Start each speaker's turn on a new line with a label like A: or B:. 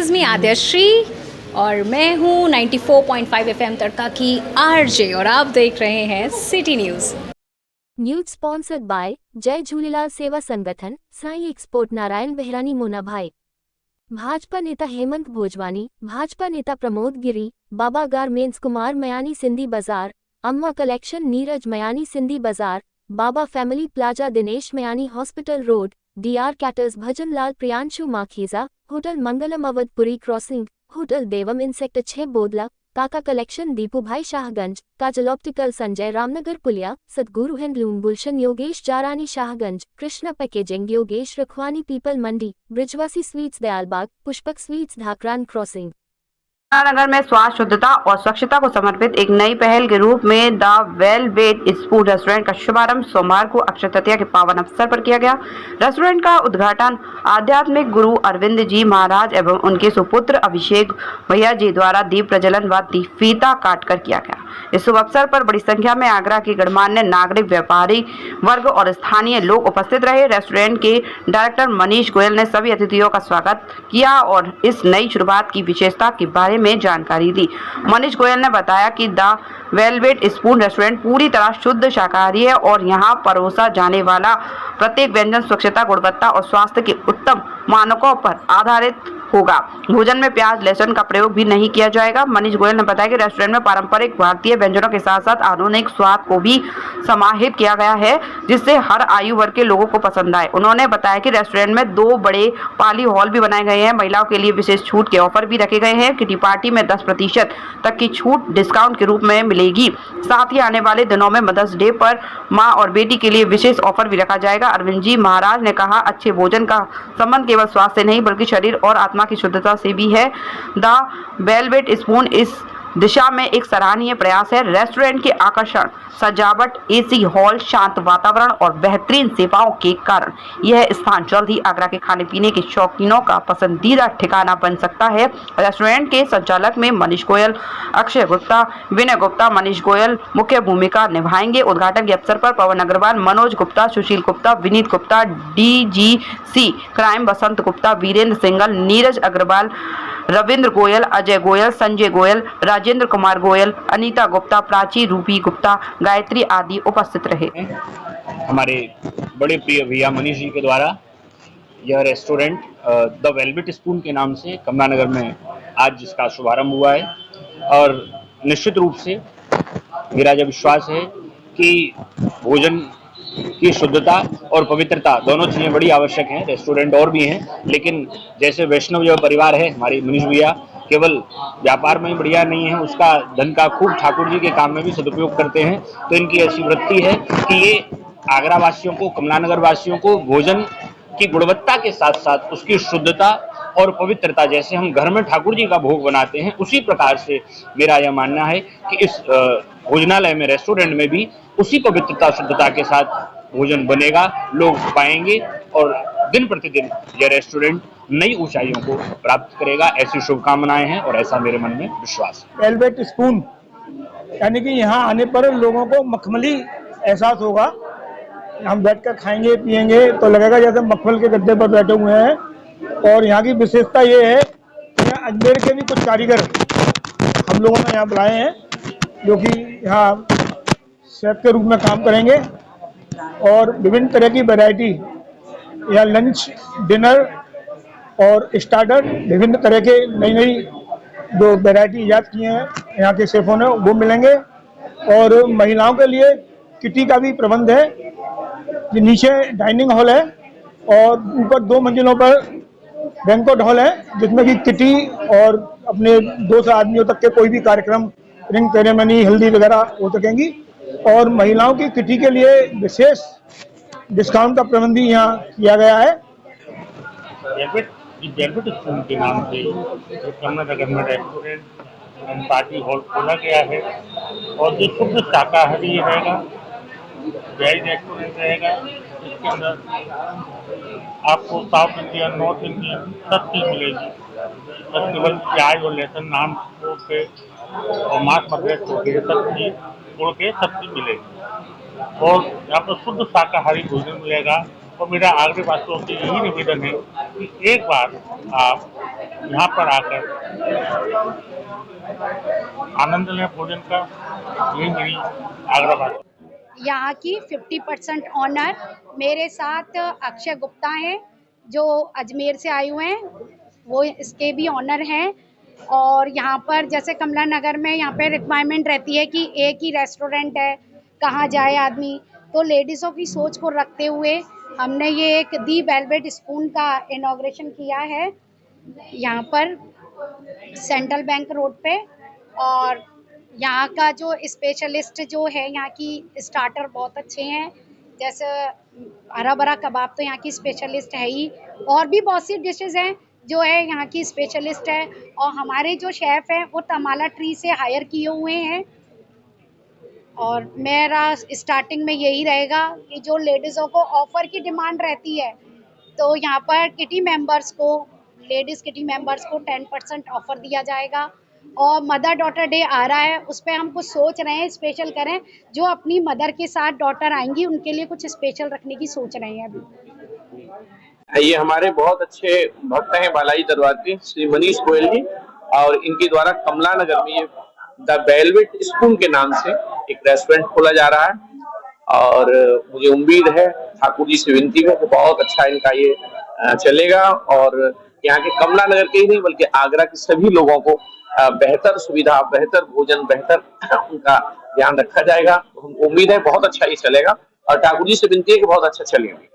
A: Is me आद्यश्री और मैं हूँ 94.5 FM तड़का की आरजे और आप देख रहे हैं city news.
B: News sponsored by Jai Jhulelal Seva Sangathan Sai export Narayan Behrani Mona bhai. Bhajpa नेता हेमंत भोजवानी, भाजपा नेता Pramod Giri, Baba garments Kumar Mayani Sindhi Bazaar, Amma collection Neeraj Mayani Sindhi Bazaar, Baba family plaza Dinesh Mayani hospital road, DR caterers Bhajan Lal Priyanshu Makhija, hotel Mangalam Awadhpuri crossing, hotel Devam inn sector 6 Bodla, Kaka collection Deepu bhai Shahganj, Kajal optical Sanjay Ramnagar Puliya, Sadguru handloom Gulshan Yogesh Jarani Shahganj, Krishna packaging Yogesh Rakhwani Peepal Mandi, Brijwasi sweets Dayalbagh, Pushpak sweets Dhakran crossing.
C: नगर में स्वास्थ्य शुद्धता और स्वच्छता को समर्पित एक नई पहल के रूप में द वेलवेट स्पून रेस्टोरेंट का शुभारंभ सोमवार को अक्षय तृतीया के पावन अवसर पर किया गया। रेस्टोरेंट का उद्घाटन आध्यात्मिक गुरु अरविंद जी महाराज एवं उनके सुपुत्र अभिषेक भैया जी द्वारा दीप प्रज्वलन व फीता काटकर किया गया। इस शुभ अवसर पर बड़ी संख्या में आगरा के गणमान्य नागरिक, व्यापारी वर्ग और स्थानीय लोग उपस्थित रहे। रेस्टोरेंट के डायरेक्टर मनीष गोयल ने सभी अतिथियों का स्वागत किया और इस नई शुरुआत की विशेषता के बारे में जानकारी दी। मनीष गोयल ने बताया कि द वेलवेट स्पून रेस्टोरेंट पूरी तरह शुद्ध शाकाहारी है और यहाँ परोसा जाने वाला प्रत्येक व्यंजन स्वच्छता, गुणवत्ता और स्वास्थ्य के उत्तम मानकों पर आधारित होगा। भोजन में प्याज, लहसुन का प्रयोग भी नहीं किया जाएगा। मनीष गोयल ने बताया कि रेस्टोरेंट में पारंपरिक भारतीय व्यंजनों के साथ साथ आधुनिक स्वाद को भी समाहित किया गया है, जिससे हर आयु वर्ग के लोगों को पसंद आए। उन्होंने बताया कि रेस्टोरेंट में 2 बड़े पाली हॉल भी बनाए गए हैं। महिलाओं के लिए विशेष छूट के ऑफर भी रखे गए हैं। किटी पार्टी में 10% तक की छूट डिस्काउंट के रूप में मिलेगी। साथ ही आने वाले दिनों में मदर्स डे पर माँ और बेटी के लिए विशेष ऑफर भी रखा जाएगा। अरविंद जी महाराज ने कहा, अच्छे भोजन का संबंध केवल स्वास्थ्य से नहीं बल्कि शरीर और आत्मा की शुद्धता से भी है। द वेलवेट स्पून इस दिशा में एक सराहनीय प्रयास है। रेस्टोरेंट के आकर्षण, सजावट, एसी हॉल, शांत वातावरण और बेहतरीन सेवाओं के कारण यह स्थान जल्द ही आगरा के खाने पीने के शौकीनों का पसंदीदा ठिकाना बन सकता है। रेस्टोरेंट के संचालक में मनीष गोयल, अक्षय गुप्ता, विनय गुप्ता, मनीष गोयल मुख्य भूमिका निभाएंगे। उद्घाटन के अवसर पर पवन अग्रवाल, मनोज गुप्ता, सुशील गुप्ता, विनीत गुप्ता, डीजीसी क्राइम बसंत गुप्ता, वीरेंद्र सिंगल, नीरज अग्रवाल, रविंद्र गोयल, अजय गोयल, संजय गोयल, राजेंद्र कुमार गोयल, अनीता गुप्ता, प्राची, रूपी गुप्ता, गायत्री आदि उपस्थित रहे।
D: हमारे बड़े प्रिय भैया मनीष जी के द्वारा यह रेस्टोरेंट द वेलवेट स्पून के नाम से कमला नगर में आज इसका शुभारंभ हुआ है और निश्चित रूप से मेरा यह विश्वास है कि भोजन की शुद्धता और पवित्रता दोनों चीज़ें बड़ी आवश्यक हैं। रेस्टोरेंट और भी हैं, लेकिन जैसे वैष्णव जो परिवार है हमारी मनीष भैया केवल व्यापार में ही बढ़िया नहीं है, उसका धन का खूब ठाकुर जी के काम में भी सदुपयोग करते हैं। तो इनकी ऐसी वृत्ति है कि ये आगरा वासियों को, कमला नगर वासियों को भोजन की गुणवत्ता के साथ साथ उसकी शुद्धता और पवित्रता, जैसे हम घर में ठाकुर जी का भोग बनाते हैं उसी प्रकार से मेरा यह मानना है कि इस भोजनालय में, रेस्टोरेंट में भी उसी पवित्रता, शुद्धता के साथ भोजन बनेगा, लोग पाएंगे और दिन प्रतिदिन यह रेस्टोरेंट नई ऊंचाइयों को प्राप्त करेगा। ऐसी शुभकामनाएं हैं और ऐसा मेरे मन में विश्वास है।
E: वेलवेट स्पून यानी कि यहाँ आने पर लोगों को मखमली एहसास होगा। हम बैठकर खाएंगे पिएंगे तो लगेगा जैसे मखमल के गद्दे पर बैठे हुए हैं। और यहाँ की विशेषता ये है कि अजमेर के भी कुछ कारीगर हम लोगों ने यहाँ बुलाए हैं, जो कि यहाँ शेफ के रूप में काम करेंगे और विभिन्न तरह की वैरायटी या लंच, डिनर और स्टार्टर, विभिन्न तरह के नई जो वैरायटी ईजाद किए हैं यहाँ के शेफों ने, वो मिलेंगे। और महिलाओं के लिए किटी का भी प्रबंध है। ये नीचे डाइनिंग हॉल है और ऊपर 2 मंजिलों पर बैंक्वेट हॉल है, जिसमें कि किटी और अपने 200 आदमियों तक के कोई भी कार्यक्रम, रिंग सेरेमनी, हल्दी वगैरह हो सकेंगी। और महिलाओं की किटी के लिए विशेष डिस्काउंट का प्रबंध भी यहाँ किया गया है।
D: वेलवेट स्पून के नाम से कमला नगर में रेस्टोरेंट पार्टी हॉल खोला गया है और जो शुद्ध शाकाहारी रहेगा, वेज रेस्टोरेंट रहेगा। इसके अंदर आपको साउथ इंडियन, नॉर्थ इंडियन सब चीज़ मिलेगी। बस केवल प्याज और लहसुन नाम छोड़ के और मांस मछली छोड़ के सब चीज़ मिलेगी और यहाँ पर शुद्ध शाकाहारी भोजन मिलेगा।
F: और मेरा आखिरी बातों से यही निवेदन है कि एक बार आप यहाँ पर आकर आनंद लें भोजन का, यही मेरी आग्रह बात है।
G: यहाँ की 50% ऑनर मेरे साथ अक्षय गुप्ता हैं जो अजमेर से आए हुए हैं, वो इसके भी ऑनर हैं। और यहाँ पर जैसे कमला नगर में यहाँ पे रिक्वायरमेंट रहती है कि एक ही रेस्टोरेंट है, कहाँ जाए आदमी, तो लेडीज़ों की सोच को रखते हुए हमने ये एक दी वेलवेट स्पून का इनॉग्रेशन किया है यहाँ पर सेंट्रल बैंक रोड पे। और यहाँ का जो स्पेशलिस्ट जो है, यहाँ की स्टार्टर बहुत अच्छे हैं, जैसे हरा भरा कबाब तो यहाँ की स्पेशलिस्ट है ही, और भी बहुत सी डिशेस हैं जो है यहाँ की स्पेशलिस्ट है। और हमारे जो शेफ़ हैं वो तमाला ट्री से हायर किए हुए हैं। और मेरा स्टार्टिंग में यही रहेगा कि जो लेडीज़ों को ऑफ़र की डिमांड रहती है, तो यहाँ पर किटी मेंबर्स को, लेडीज़ किटी मेंबर्स को 10% ऑफ़र दिया जाएगा। और मदर डॉटर डे आ रहा है, उस पे हम कुछ सोच रहे हैं स्पेशल करें, जो अपनी मदर के साथ डॉटर आएंगी उनके लिए कुछ स्पेशल रखने की सोच रहे हैं अभी।
H: ये हमारे बहुत अच्छे भक्त हैं बालाजी दरबार के श्री मनीष गोयल जी, और इनके द्वारा कमला नगर में ये द वेलवेट स्पून के नाम से एक रेस्टोरेंट खोला जा रहा है। और मुझे उम्मीद है, ठाकुर जी से विनती है कि बहुत अच्छा इनका ये चलेगा, और यहाँ के कमला नगर के ही नहीं बल्कि आगरा के सभी लोगों को बेहतर सुविधा, बेहतर भोजन, बेहतर उनका ध्यान रखा जाएगा। उम्मीद है बहुत अच्छा ये चलेगा, और ठाकुर जी से विनती है कि बहुत अच्छा चलेगा।